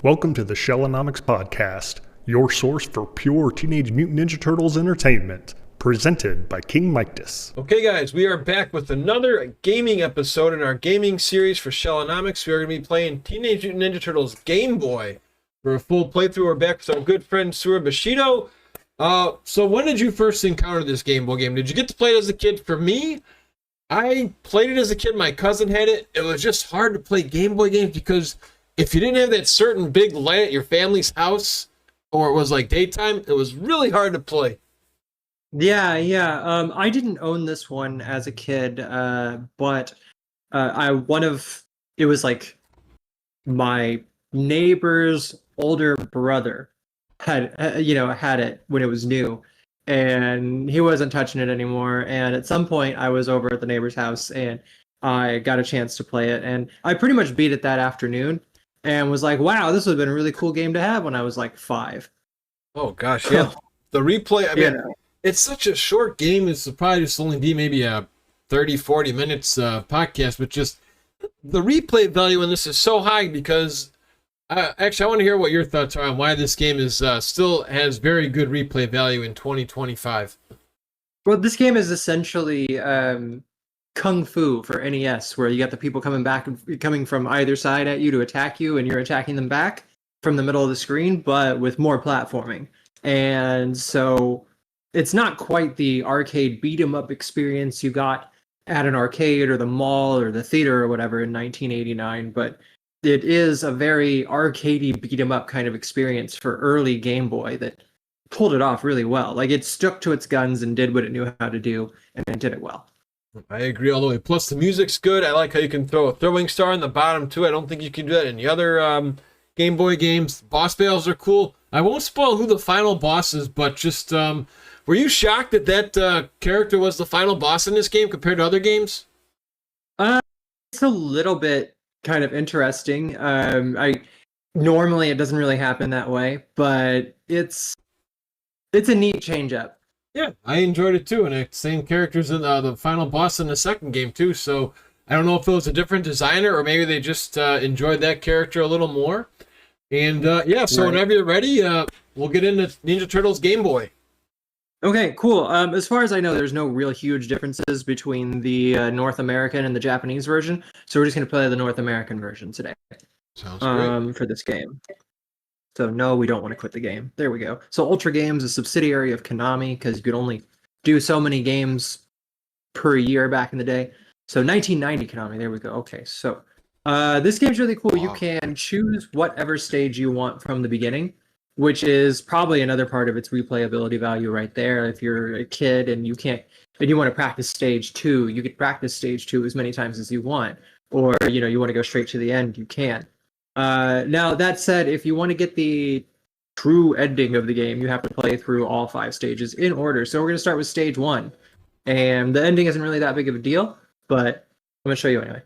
Welcome to the Shellonomics Podcast, your source for pure Teenage Mutant Ninja Turtles entertainment, presented by King Mictus. Okay, guys, we are back with another gaming episode in our gaming series for Shellonomics. We are going to be playing Teenage Mutant Ninja Turtles Game Boy. For a full playthrough, we're back with our good friend SewerBushido. So when did you first encounter this Game Boy game? Did you get to play it as a kid? For me, I played it as a kid. My cousin had it. It was just hard to play Game Boy games because if you didn't have that certain big light at your family's house, or it was like daytime, it was really hard to play. Yeah. I didn't own this one as a kid, but it was like my neighbor's older brother had it when it was new, and he wasn't touching it anymore. And at some point, I was over at the neighbor's house, and I got a chance to play it, and I pretty much beat it that afternoon. And was like, wow, this would have been a really cool game to have when I was like 5. Oh, gosh, yeah. The replay, I mean, it's such a short game. It's probably just only be maybe a 30, 40 minutes podcast, but just the replay value in this is so high because, actually, I want to hear what your thoughts are on why this game is still has very good replay value in 2025. Well, this game is essentially Kung Fu for NES, where you got the people coming from either side at you to attack you, and you're attacking them back from the middle of the screen, but with more platforming. And so it's not quite the arcade beat 'em up experience you got at an arcade or the mall or the theater or whatever in 1989, but it is a very arcadey beat 'em up kind of experience for early Game Boy that pulled it off really well. Like, it stuck to its guns and did what it knew how to do, and it did it well. I agree all the way. Plus, the music's good. I like how you can throw a throwing star in the bottom, too. I don't think you can do that in the other Game Boy games. Boss battles are cool. I won't spoil who the final boss is, but just, were you shocked that that character was the final boss in this game compared to other games? It's a little bit kind of interesting. Normally it doesn't really happen that way, but it's a neat change up. Yeah, I enjoyed it too, and it's same characters in the final boss in the second game too. So I don't know if it was a different designer or maybe they just enjoyed that character a little more. And yeah, so whenever you're ready, we'll get into Ninja Turtles Game Boy. Okay, cool. As far as I know, there's no real huge differences between the North American and the Japanese version, so we're just going to play the North American version today. Sounds great. For this game. So no, we don't want to quit the game. There we go. So Ultra Games is a subsidiary of Konami because you could only do so many games per year back in the day. So 1990 Konami, there we go. Okay, so this game's really cool. Wow. You can choose whatever stage you want from the beginning, which is probably another part of its replayability value right there. If you're a kid and you want to practice stage 2, you could practice stage 2 as many times as you want. Or, you want to go straight to the end, you can. Now, that said, if you want to get the true ending of the game, you have to play through all 5 stages in order. So we're going to start with stage 1. And the ending isn't really that big of a deal, but I'm going to show you anyway.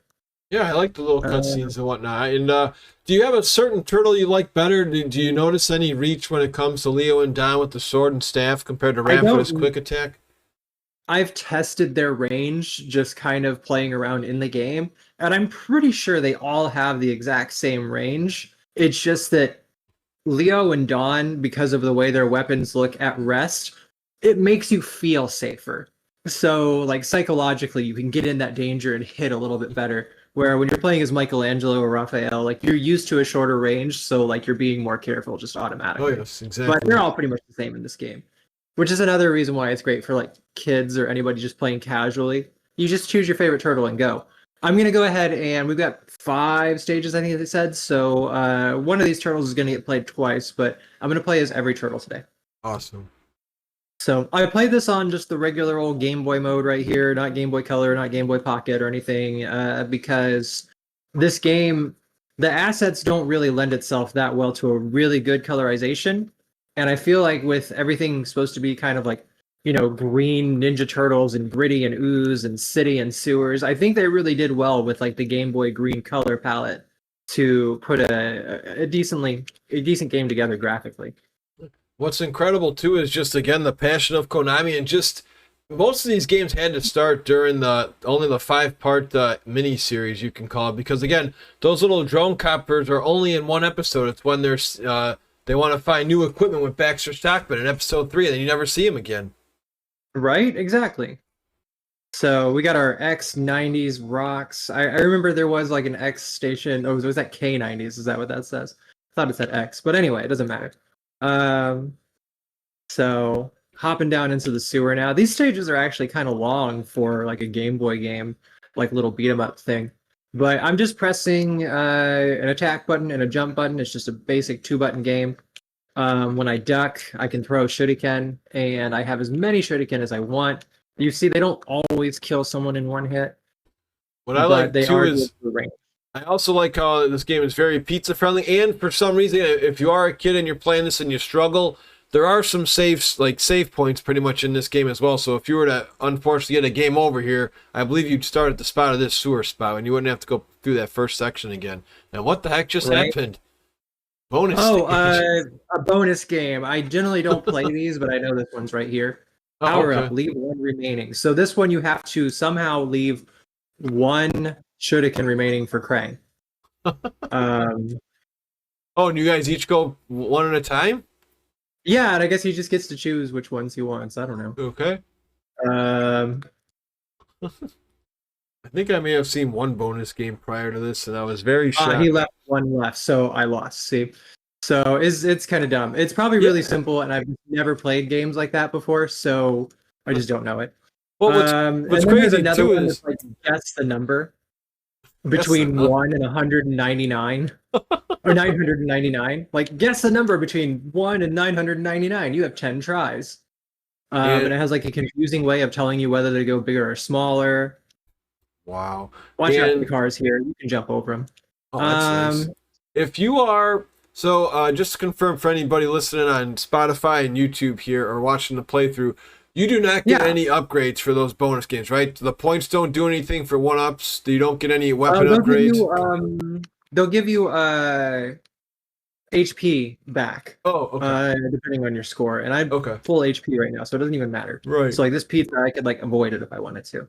Yeah, I like the little cutscenes and whatnot. And do you have a certain turtle you like better? Do you notice any reach when it comes to Leo and Don with the sword and staff compared to Raph with his quick attack? I've tested their range just kind of playing around in the game, and I'm pretty sure they all have the exact same range. It's just that Leo and Dawn, because of the way their weapons look at rest, it makes you feel safer. So, like, psychologically, you can get in that danger and hit a little bit better. Where when you're playing as Michelangelo or Raphael, like, you're used to a shorter range, so, like, you're being more careful just automatically. Oh, yes, exactly. But they're all pretty much the same in this game. Which is another reason why it's great for, like, kids or anybody just playing casually. You just choose your favorite turtle and go. I'm going to go ahead and we've got 5 stages, I think they said. So one of these turtles is going to get played twice, but I'm going to play as every turtle today. Awesome. So I played this on just the regular old Game Boy mode right here, not Game Boy Color, not Game Boy Pocket or anything, because this game, the assets don't really lend itself that well to a really good colorization. And I feel like with everything supposed to be kind of like, green Ninja Turtles and gritty and ooze and city and sewers, I think they really did well with like the Game Boy green color palette to put a decent game together graphically. What's incredible too is just again the passion of Konami and just most of these games had to start during only the 5-part mini series, you can call it, because again, those little drone coppers are only in one episode. It's when they want to find new equipment with Baxter Stockman in episode 3, and then you never see him again. Right, exactly. So we got our X90s rocks. I remember there was like an X station. Oh, was that K90s? Is that what that says? I thought it said X, but anyway, it doesn't matter. So hopping down into the sewer now. These stages are actually kind of long for like a Game Boy game, like little beat 'em up thing. But I'm just pressing an attack button and a jump button. It's just a basic 2-button game. When I duck, I can throw shuriken, and I have as many shuriken as I want. You see, they don't always kill someone in one hit. What I like they too are is good for range. I also like how this game is very pizza friendly, and for some reason, if you are a kid and you're playing this and you struggle, there are some save points pretty much in this game as well. So if you were to unfortunately get a game over here, I believe you'd start at the spot of this sewer spot, and you wouldn't have to go through that first section again. Now, what the heck just happened? Bonus. A bonus game. I generally don't play these, but I know this one's right here. Power up, leave one remaining. So this one you have to somehow leave one shuriken remaining for Krang. And you guys each go one at a time? Yeah, and I guess he just gets to choose which ones he wants. I don't know. Okay. Um, I think I may have seen one bonus game prior to this, and I was very shocked. he left one left, so I lost. See, so it's kind of dumb. It's probably really simple, and I've never played games like that before, so I just don't know it. Well, what's crazy too is like guess the number between 1 and 199 or 999. Like guess the number between 1 and 999. You have 10 tries. And it has like a confusing way of telling you whether to go bigger or smaller. Wow. Watch out for the cars here. You can jump over them. Oh, that's nice. If you are just to confirm for anybody listening on Spotify and YouTube here or watching the playthrough, you do not get any upgrades for those bonus games, right? The points don't do anything for 1-ups. You don't get any weapon upgrades. They'll give you HP back. Oh, okay. Depending on your score. And I'm full HP right now, so it doesn't even matter. Right. So like this pizza, I could like avoid it if I wanted to.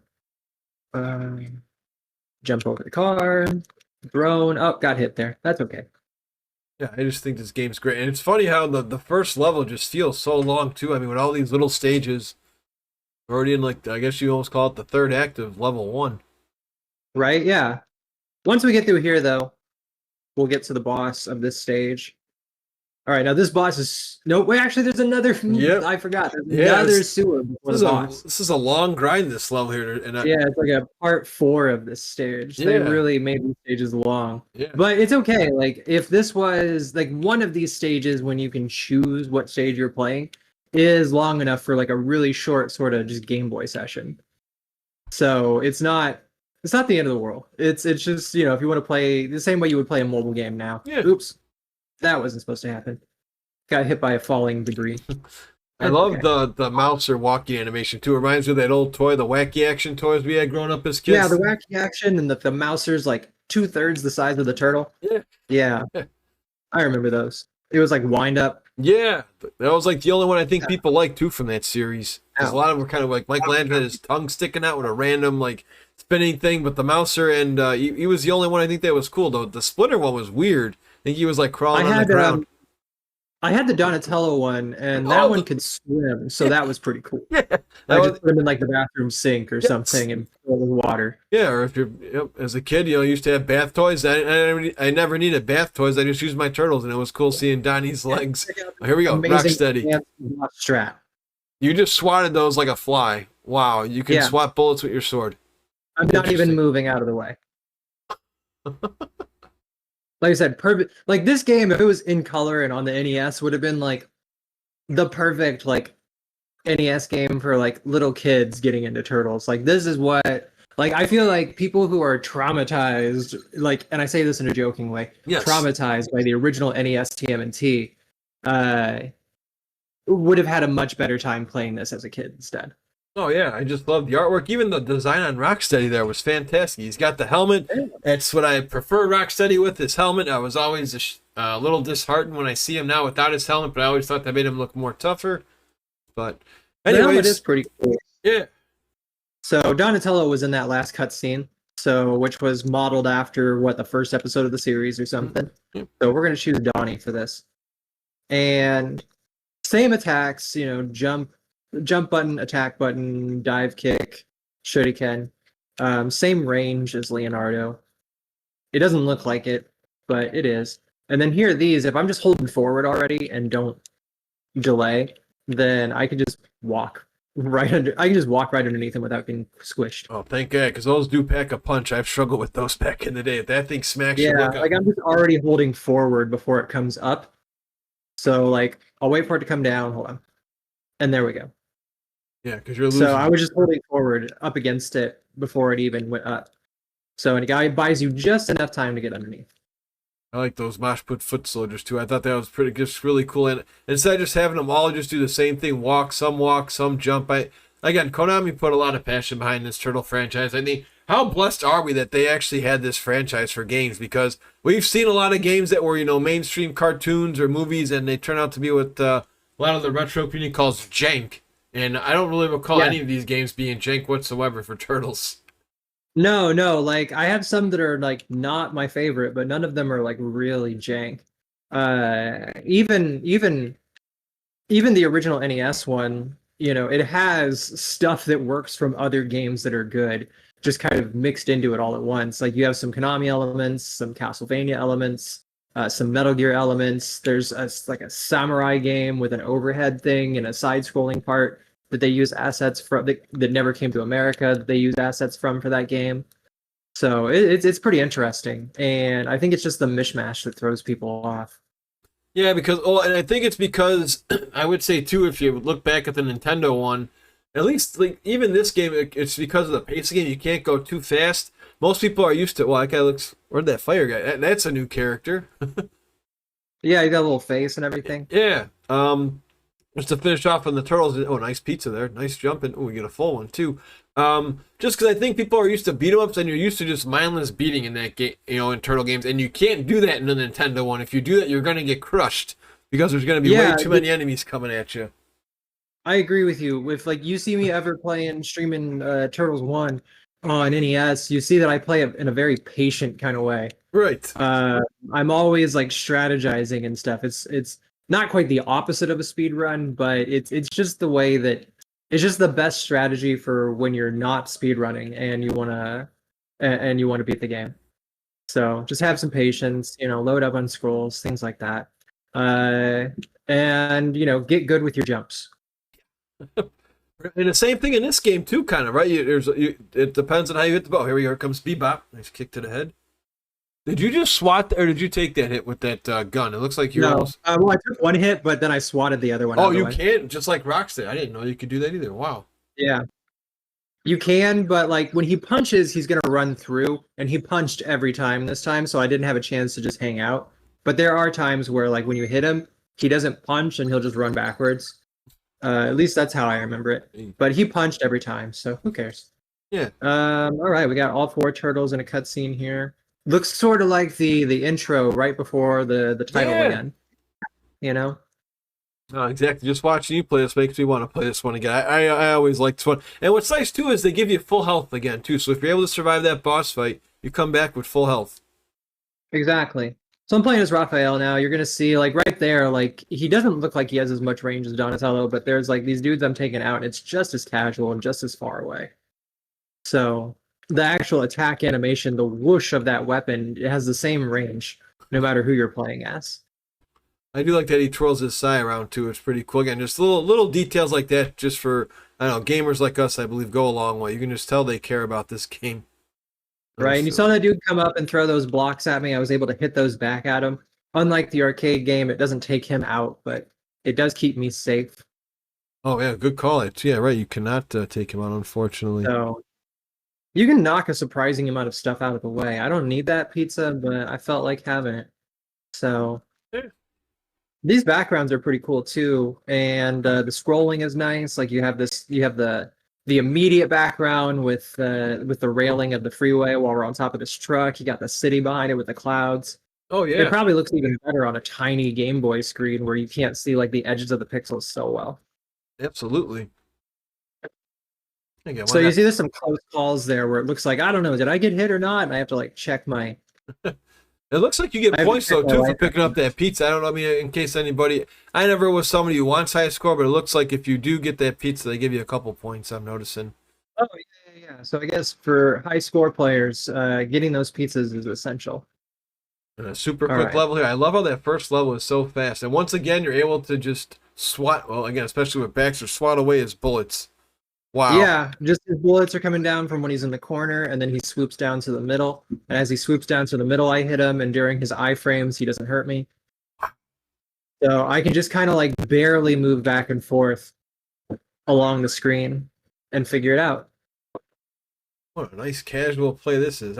Jump over the car. Drone. Oh, got hit there. That's okay. Yeah, I just think this game's great. And it's funny how the first level just feels so long, too. I mean, with all these little stages, we're already in, like, I guess you almost call it the third act of level 1. Right, yeah. Once we get through here, though, we'll get to the boss of this stage. All right, now this boss is... No, wait, actually, there's another... Yep. I forgot. There's another sewer before the boss. This is a long grind, this level here. And it's like a part 4 of this stage. They really made these stages long. Yeah. But it's okay. Like, if this was... Like, one of these stages, when you can choose what stage you're playing, is long enough for, like, a really short sort of just Game Boy session. So, it's not the end of the world. It's just, you know, if you want to play... The same way you would play a mobile game now. Yeah. Oops. That wasn't supposed to happen. Got hit by a falling debris. I love the Mouser walkie animation too. It reminds me of that old toy, the wacky action toys we had growing up as kids. Yeah, the wacky action and the Mouser's like 2/3 the size of the turtle. Yeah. I remember those. It was like wind up. Yeah, that was like the only one I think people like too from that series. Because a lot of them were kind of like Michelangelo had his tongue sticking out with a random like spinning thing, but the Mouser and he was the only one I think that was cool though. The Splinter one was weird. I think he was like crawling on the ground. I had the Donatello one, and that one could swim, so that was pretty cool. Yeah, I just put him in like the bathroom sink or something and fill it with water. Yeah, or if you're as a kid, you know, used to have bath toys. I never needed bath toys. I just used my turtles, and it was cool seeing Donnie's legs. Oh, here we go, Rocksteady. Strap. You just swatted those like a fly. Wow, you can swat bullets with your sword. I'm not even moving out of the way. Like I said, perfect. Like this game, if it was in color and on the NES, would have been like the perfect like NES game for like little kids getting into Turtles. Like this is what like I feel like people who are traumatized, like, and I say this in a joking way, traumatized by the original NES TMNT, would have had a much better time playing this as a kid instead. Oh yeah, I just love the artwork. Even the design on Rocksteady there was fantastic. He's got the helmet. That's what I prefer Rocksteady with, his helmet. I was always a little disheartened when I see him now without his helmet, but I always thought that made him look more tougher. But anyways, the helmet is pretty cool. Yeah. So Donatello was in that last cutscene, so which was modeled after what the first episode of the series or something. Yep. So we're gonna choose Donnie for this, and same attacks. Jump button, attack button, dive kick, shuriken. Same range as Leonardo. It doesn't look like it, but it is. And then here are these. If I'm just holding forward already and don't delay, then I can just walk right under. I can just walk right underneath him without getting squished. Oh, thank God, because those do pack a punch. I've struggled with those back in the day. If that thing smacks you, Yeah, look like up. I'm just already holding forward before it comes up. So like I'll wait for it to come down. Hold on, and there we go. Yeah, because you're losing. So I was just holding forward up against it before it even went up. So a guy buys you just enough time to get underneath. I like those mosh put foot soldiers too. I thought that was just really cool. And instead of just having them all just do the same thing, walk, some jump. Again, Konami put a lot of passion behind this Turtle franchise. I mean, how blessed are we that they actually had this franchise for games? Because we've seen a lot of games that were, mainstream cartoons or movies, and they turn out to be what a lot of the retro community calls jank. And I don't really recall any of these games being jank whatsoever for Turtles. No, like I have some that are like not my favorite, but none of them are like really jank. Even the original NES one, it has stuff that works from other games that are good, just kind of mixed into it all at once. Like you have some Konami elements, some Castlevania elements, some Metal Gear elements. There's like a samurai game with an overhead thing and a side-scrolling part that they use assets from that never came to America. That they use assets from for that game. So it's pretty interesting, and I think it's just the mishmash that throws people off. Yeah, and I think it's because I would say too, if you look back at the Nintendo one, at least like even this game, it's because of the pace of the game. You can't go too fast. Most people are used to. Well, that guy looks. Where'd that fire guy? That's a new character. Yeah, you got a little face and everything. Yeah. Just to finish off on the turtles. Oh, nice pizza there. Nice jumping. Oh, we get a full one too. Just because I think people are used to beat 'em ups and you're used to just mindless beating in that game, in turtle games, and you can't do that in the Nintendo one. If you do that, you're going to get crushed because there's going to be way too many enemies coming at you. I agree with you. If like you see me ever streaming Turtles 1 on NES, you see that I play it in a very patient kind of way. Right. I'm always like strategizing and stuff. It's not quite the opposite of a speed run, but it's just the way that it's just the best strategy for when you're not speed running and you wanna beat the game. So just have some patience, load up on scrolls, things like that. And get good with your jumps. And the same thing in this game too, kind of, right? It depends on how you hit the ball. Here we go. Here comes Bebop. Nice kick to the head. Did you just swat, or did you take that hit with that gun? It looks like you're almost... well, I took one hit, but then I swatted the other one. Oh, you can, just like Rockstar. I didn't know you could do that either. Wow. Yeah, you can, but like when he punches, he's gonna run through, and he punched every time this time, so I didn't have a chance to just hang out. But there are times where, like, when you hit him, he doesn't punch and he'll just run backwards. At least that's how I remember it. But he punched every time, so who cares? Yeah. All right, we got all 4 turtles in a cutscene here. Looks sort of like the intro right before the title again. No, exactly. Just watching you play this makes me want to play this one again. I always like this one. And what's nice too is they give you full health again too. So if you're able to survive that boss fight, you come back with full health. Exactly. So I'm playing as Raphael now. You're gonna see like right there, like he doesn't look like he has as much range as Donatello, but there's like these dudes I'm taking out, and it's just as casual and just as far away. So the actual attack animation, the whoosh of that weapon, it has the same range no matter who you're playing as. I do like that he twirls his sai around too. It's pretty cool. Again, just little details like that, just for I don't know, gamers like us, I believe, go a long way. You can just tell they care about this game. Right, and you saw that dude come up and throw those blocks at me. I was able to hit those back at him. Unlike the arcade game, it doesn't take him out, but it does keep me safe. Oh yeah, good call. Yeah, right. You cannot take him out, unfortunately. So you can knock a surprising amount of stuff out of the way. I don't need that pizza, but I felt like having it. So yeah. These backgrounds are pretty cool too, and the scrolling is nice. Like you have the immediate background with the railing of the freeway while we're on top of this truck. You got the city behind it with the clouds. Oh yeah. It probably looks even better on a tiny Game Boy screen where you can't see like the edges of the pixels so well. Absolutely. Again, So you see there's some close calls there where it looks like, I don't know, did I get hit or not? And I have to like check my... It looks like you get I have to points check though my too for life picking up record. that pizza. I don't know. I mean, in case anybody, I never was somebody who wants high score, but it looks like if you do get that pizza, they give you a couple points. I'm noticing. Oh, yeah. So I guess for high score players, getting those pizzas is essential. And a super All quick right. level here. I love how that first level is so fast. And once again, you're able to just swat. Well, again, especially with Baxter, swat away his bullets. Wow. Yeah, just his bullets are coming down from when he's in the corner, and then he swoops down to the middle. And as he swoops down to the middle, I hit him, and during his iframes, he doesn't hurt me. So I can just kind of like barely move back and forth along the screen and figure it out. What a nice casual play this is.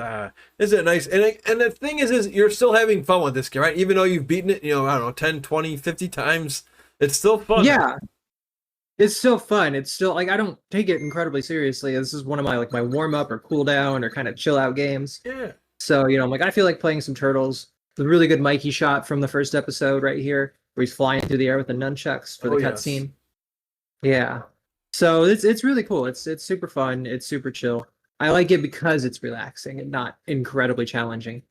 Isn't it nice? And the thing is you're still having fun with this game, right? Even though you've beaten it, I don't know, 10, 20, 50 times, it's still fun. Yeah, it's still fun. It's still like I don't take it incredibly seriously. This is one of my like my warm up or cool down or kind of chill out games. Yeah. So I'm like I feel like playing some Turtles. The really good Mikey shot from the first episode right here, where he's flying through the air with the nunchucks for the Yes. cutscene. Yeah. So it's really cool. It's super fun. It's super chill. I like it because it's relaxing and not incredibly challenging.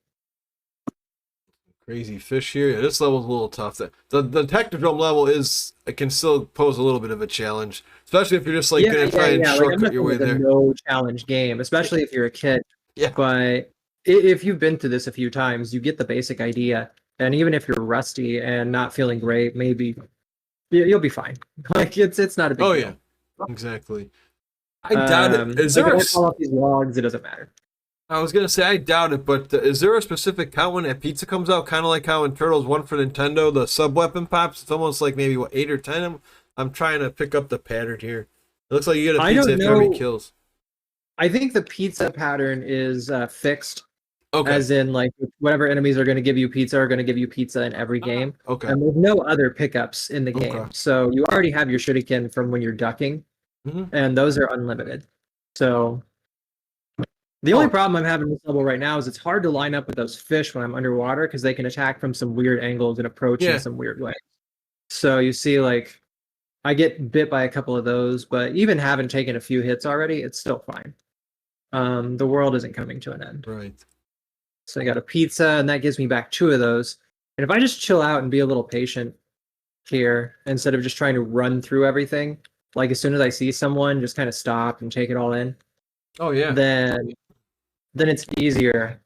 Crazy fish here. Yeah, this level's a little tough. The Technodrome level it can still pose a little bit of a challenge, especially if you're just like gonna try and Like, I'm shortcut not your way saying it's a there. no challenge game, especially if you're a kid. Yeah. But if you've been through this a few times, you get the basic idea. And even if you're rusty and not feeling great, maybe you'll be fine. Like it's not a big Oh deal. yeah, exactly. I doubt it. Is Like, there? if I fall off these logs, it doesn't matter. I was gonna say I doubt it, but is there a specific count when that pizza comes out? Kind of like how in Turtles 1 for Nintendo, the sub weapon pops. It's almost like maybe 8 or 10. I'm trying to pick up the pattern here. It looks like you get a I pizza don't after every know. kills. I think the pizza pattern is fixed, Okay. as in like whatever enemies are going to give you pizza are going to give you pizza in every game. Okay. And there's no other pickups in the game. Okay. So you already have your shuriken from when you're ducking, and those are unlimited. So the only problem I'm having in this level right now is it's hard to line up with those fish when I'm underwater because they can attack from some weird angles and approach in some weird way. So you see, like, I get bit by a couple of those, but even having taken a few hits already, it's still fine. The world isn't coming to an end. Right. So I got a pizza, and that gives me back 2 of those. And if I just chill out and be a little patient here, instead of just trying to run through everything, like as soon as I see someone, just kind of stop and take it all in. Oh yeah. Then it's easier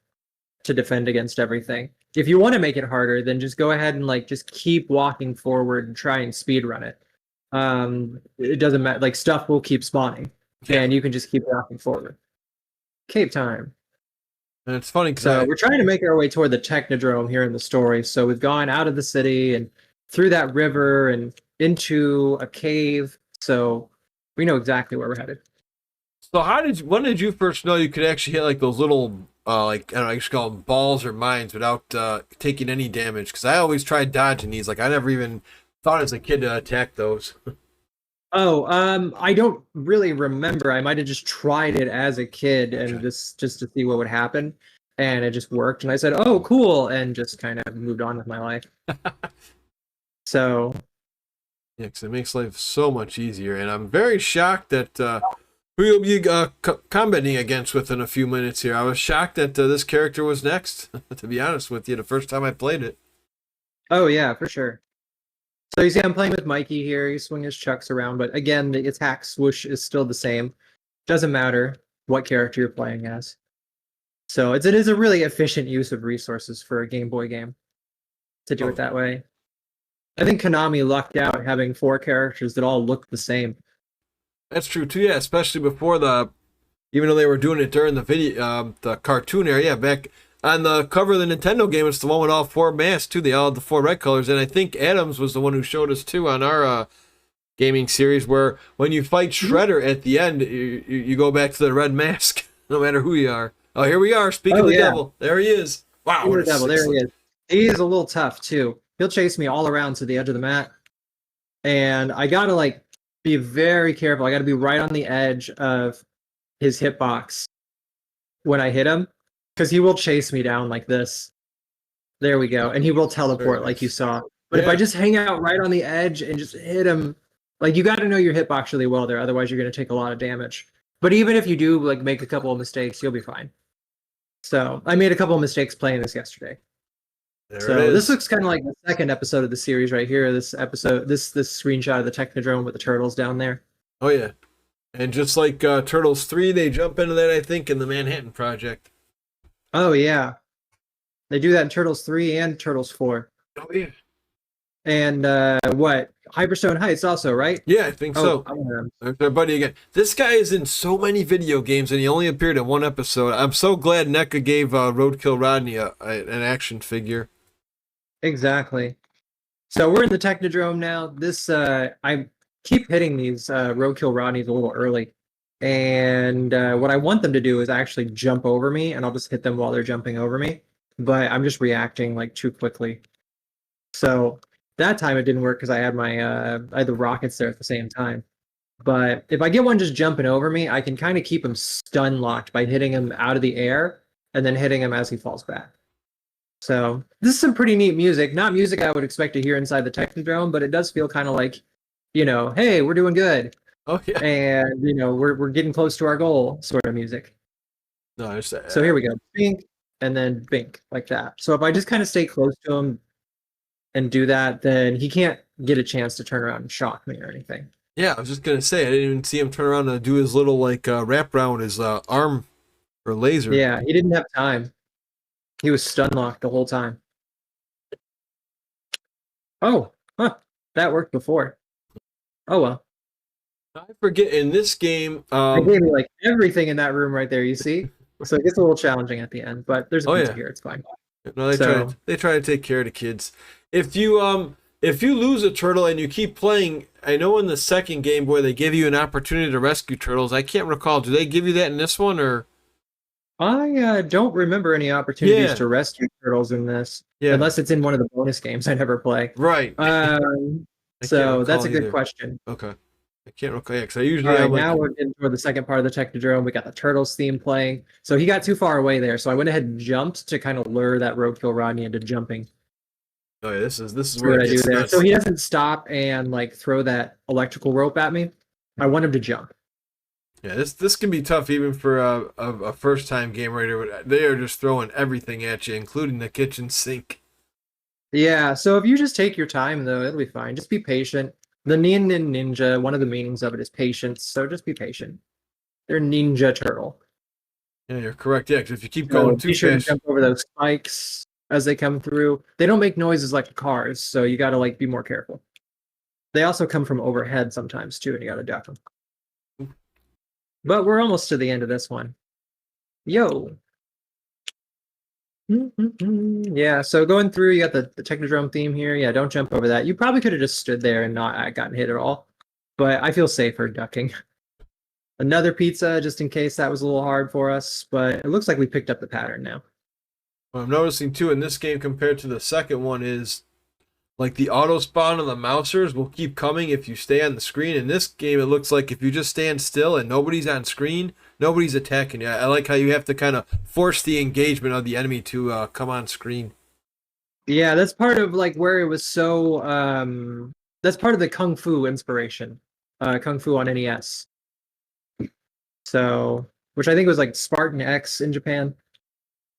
to defend against everything. If you want to make it harder, then just go ahead and like just keep walking forward and try and speed run it. It doesn't matter. Like stuff will keep spawning, and you can just keep walking forward. Cave time. And it's funny So because we're trying to make our way toward the Technodrome here in the story. So we've gone out of the city and through that river and into a cave. So we know exactly where we're headed. So when did you first know you could actually hit like those little like I don't know, I just call them balls or mines without taking any damage? Because I always tried dodging these. Like I never even thought as a kid to attack those. I don't really remember. I might have just tried it as a kid and just to see what would happen, and it just worked. And I said, "Oh, cool," and just kind of moved on with my life. So Yeah, because it makes life so much easier. And I'm very shocked that who you'll be combating against within a few minutes here. I was shocked that this character was next, to be honest with you, the first time I played it. oh yeah, for sure. So you see, I'm playing with Mikey here. He's swinging his chucks around, but again, the attack swoosh is still the same. Doesn't matter what character you're playing as. So it is a really efficient use of resources for a Game Boy game to do it that way. I think Konami lucked out having 4 characters that all look the same. That's true too, yeah. Especially before even though they were doing it during the video, the cartoon era. Yeah, back on the cover of the Nintendo game, it's the one with all 4 masks too. They all had the 4 red colors, and I think Adams was the one who showed us too on our gaming series, where when you fight Shredder at the end, you go back to the red mask, no matter who you are. Oh, here we are. Speaking of the devil, there he is. Wow, the devil, there he is. He is a little tough too. He'll chase me all around to the edge of the mat, and I gotta like be very careful. I gotta be right on the edge of his hitbox when I hit him, because he will chase me down like this. There we go, and he will teleport like you saw. But if I just hang out right on the edge and just hit him, like you got to know your hitbox really well there, otherwise you're going to take a lot of damage. But even if you do like make a couple of mistakes, you'll be fine. So I made a couple of mistakes playing this yesterday. There So it is. this looks kind of like the second episode of the series right here. This episode, this screenshot of the Technodrome with the turtles down there. Oh yeah, and just like Turtles 3, they jump into that, I think, in the Manhattan Project. Oh yeah, they do that in Turtles 3 and Turtles 4. Oh yeah. And what Hyperstone Heights also, right? Yeah, I think so. There's our buddy again. This guy is in so many video games, and he only appeared in one episode. I'm so glad NECA gave Roadkill Rodney an action figure. Exactly. So we're in the Technodrome now. This I keep hitting these Roadkill Rodneys a little early. And what I want them to do is actually jump over me, and I'll just hit them while they're jumping over me. But I'm just reacting like too quickly. So that time it didn't work because I had the rockets there at the same time. But if I get one just jumping over me, I can kind of keep him stun locked by hitting him out of the air and then hitting him as he falls back. So this is some pretty neat music. Not music I would expect to hear inside the Technodrome, but it does feel kind of like, hey, we're doing good. Oh yeah. And we're getting close to our goal sort of music. No, So here we go. Bink and then bink like that. So if I just kind of stay close to him and do that, then he can't get a chance to turn around and shock me or anything. Yeah, I was just gonna say I didn't even see him turn around and do his little wrap around his arm or laser. Yeah, he didn't have time. He was stun locked the whole time. Oh, that worked before. Oh well. I forget in this game. I gave you like everything in that room right there. You see, so it gets a little challenging at the end, but there's a pizza here. It's fine. No, they try to take care of the kids. If you lose a turtle and you keep playing, I know in the second Game Boy they give you an opportunity to rescue turtles. I can't recall. Do they give you that in this one or? I don't remember any opportunities to rescue turtles in this, unless it's in one of the bonus games I never play. Right. So that's a good question. Okay. I can't recall. Yeah, because I usually. All right, now we're getting toward the second part of the Technodrome. We got the Turtles theme playing. So he got too far away there, so I went ahead and jumped to kind of lure that Roadkill Rodney into jumping. Oh yeah, this is what I do there. Nuts. So he doesn't stop and like throw that electrical rope at me. I want him to jump. Yeah, this can be tough even for a first time game writer. They are just throwing everything at you, including the kitchen sink. Yeah, so if you just take your time though, it'll be fine. Just be patient. The ninja, one of the meanings of it is patience, so just be patient. They're Ninja Turtle. Yeah, you're correct. Yeah, because if you keep going too be sure fast, to jump over those spikes as they come through. They don't make noises like cars, so you got to like be more careful. They also come from overhead sometimes too, and you got to duck them. But we're almost to the end of this one. Yo. Yeah, so going through, you got the Technodrome theme here. Yeah, don't jump over that. You probably could have just stood there and not gotten hit at all. But I feel safer ducking. Another pizza, just in case that was a little hard for us. But it looks like we picked up the pattern now. What I'm noticing too in this game compared to the second one is like the auto spawn of the mousers will keep coming if you stay on the screen. In this game, it looks like if you just stand still and nobody's on screen, nobody's attacking you. I like how you have to kind of force the engagement of the enemy to come on screen. Yeah, that's part of like where it was so. That's part of the Kung Fu inspiration, Kung Fu on NES. So, which I think was like Spartan X in Japan.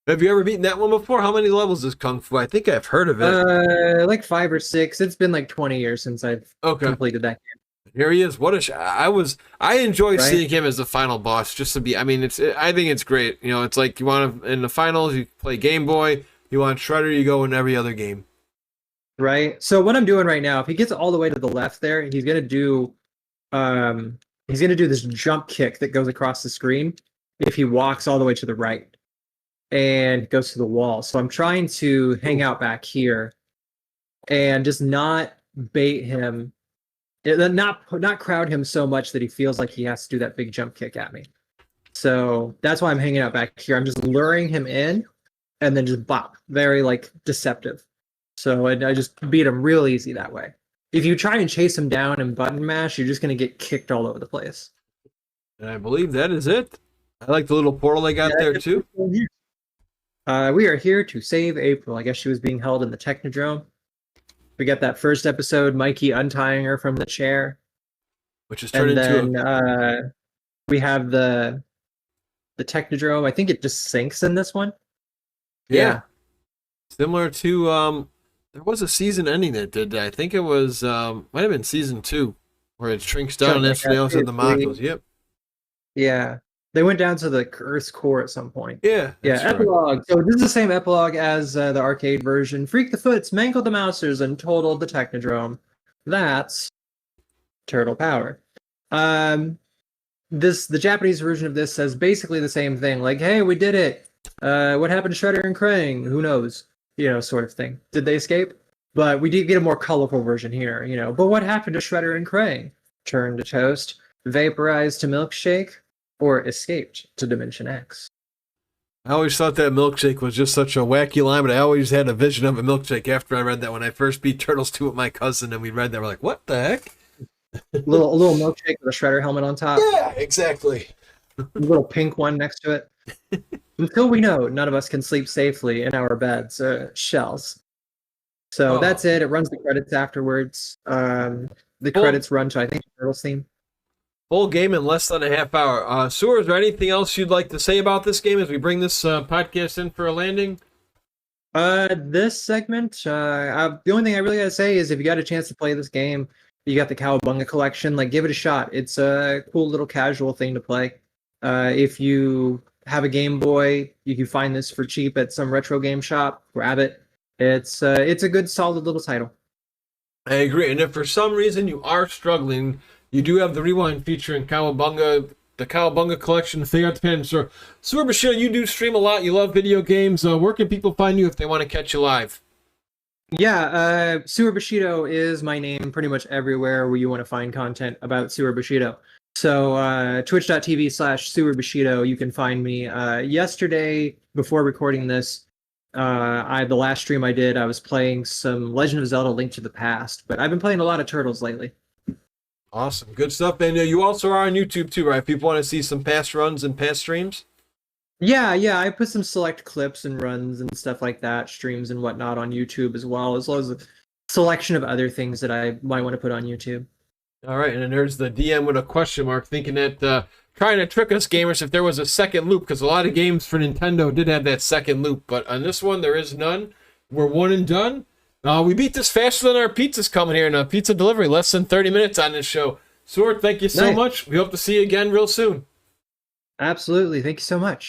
Have you ever beaten that one before? How many levels is Kung Fu? I think I've heard of it. Like 5 or 6. It's been like 20 years since I've completed that game. Here he is. What a I enjoyed seeing him as the final boss. Just to be, I mean, I think it's great. You know, it's like you want to in the finals, you play Game Boy. You want Shredder, you go in every other game. Right. So what I'm doing right now, if he gets all the way to the left there, he's gonna do this jump kick that goes across the screen. If he walks all the way to the right and goes to the wall. So I'm trying to hang out back here and just not bait him, not crowd him so much that he feels like he has to do that big jump kick at me. So that's why I'm hanging out back here. I'm just luring him in and then just bop, very like deceptive. So I just beat him real easy that way. If you try and chase him down and button mash, you're just going to get kicked all over the place. And I believe that is it. I like the little portal they got there too. We are here to save April. I guess she was being held in the Technodrome. We got that first episode, Mikey untying her from the chair. Which is turned into We have the Technodrome. I think it just sinks in this one. Yeah. Similar to there was a season ending that did that. I think it was might have been season 2 where it shrinks down and Something like instantly that. the modules. Yep. Yeah. They went down to the Earth's core at some point. Yeah. Yeah, that's right. epilogue. So this is the same epilogue as the arcade version. Freak the Foots, mangled the Mousers, and totaled the Technodrome. That's Turtle Power. The Japanese version of this says basically the same thing. Like, hey, we did it. What happened to Shredder and Krang? Who knows? Sort of thing. Did they escape? But we did get a more colorful version here. But what happened to Shredder and Krang? Turned to toast, vaporized to milkshake, or escaped to Dimension X. I always thought that milkshake was just such a wacky line, but I always had a vision of a milkshake after I read that when I first beat Turtles 2 with my cousin, and we read that. We're like, what the heck? A little milkshake with a Shredder helmet on top. Yeah, exactly. A little pink one next to it. Until we know, none of us can sleep safely in our beds, shells. So that's it. It runs the credits afterwards. The credits run to, I think, the Turtles theme. Full game in less than a half hour. Sewer, is there anything else you'd like to say about this game as we bring this podcast in for a landing? This segment, the only thing I really gotta say is if you got a chance to play this game, you got the Cowabunga collection, like give it a shot. It's a cool little casual thing to play. If you have a Game Boy, you can find this for cheap at some retro game shop. Grab it. It's a good, solid little title. I agree. And if for some reason you are struggling, you do have the rewind feature in Cowabunga, the Cowabunga collection, the Art Pen store. SewerBushido, you do stream a lot. You love video games. Where can people find you if they want to catch you live? Yeah, SewerBushido is my name pretty much everywhere where you want to find content about SewerBushido. So twitch.tv/SewerBushido, you can find me. Yesterday, before recording this, the last stream I did, I was playing some Legend of Zelda: Link to the Past, but I've been playing a lot of Turtles lately. Awesome. Good stuff. And you also are on YouTube too, right? People want to see some past runs and past streams? Yeah, I put some select clips and runs and stuff like that, streams and whatnot on YouTube as well as a selection of other things that I might want to put on YouTube. All right, and then there's the DM with a question mark, thinking that trying to trick us gamers if there was a second loop, because a lot of games for Nintendo did have that second loop, but on this one there is none. We're one and done. We beat this faster than our pizza's coming here, and pizza delivery less than 30 minutes on this show. Sword, thank you so much. We hope to see you again real soon. Absolutely. Thank you so much.